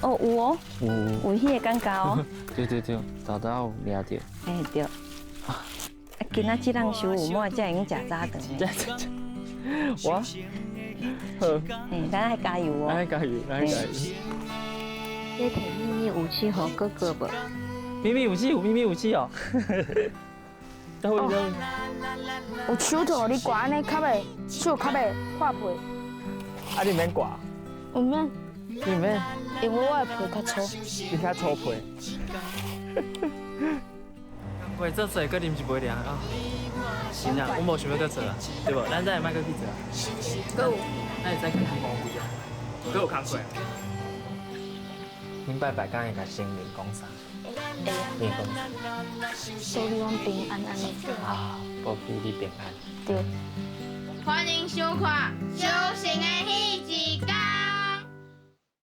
哦，有哦，有有迄个感觉哦。对对对，豆豆有抓到。哎对。啊，今仔这人收有满，才会用食早顿这的。我好，嘿，咱爱加油哦。来加油，来加油！要摕秘密武器给哥哥无？秘密武器有秘密武器哦。等会等。有手套你挂安尼，较袂手较袂破皮。啊，你免挂，唔免，你免，因为我的皮较粗。你较粗皮。喂，这水搁啉一杯凉啊！是啊，我无想要搁做啊，对无？咱再卖搁去做啊。搁有，那你再看看公司啊，搁有工课。恁拜拜，敢会甲神明讲啥？会啊，你讲啥？祝你阮平安安尼。啊，保庇你平安。对。欢迎收看《修行的戏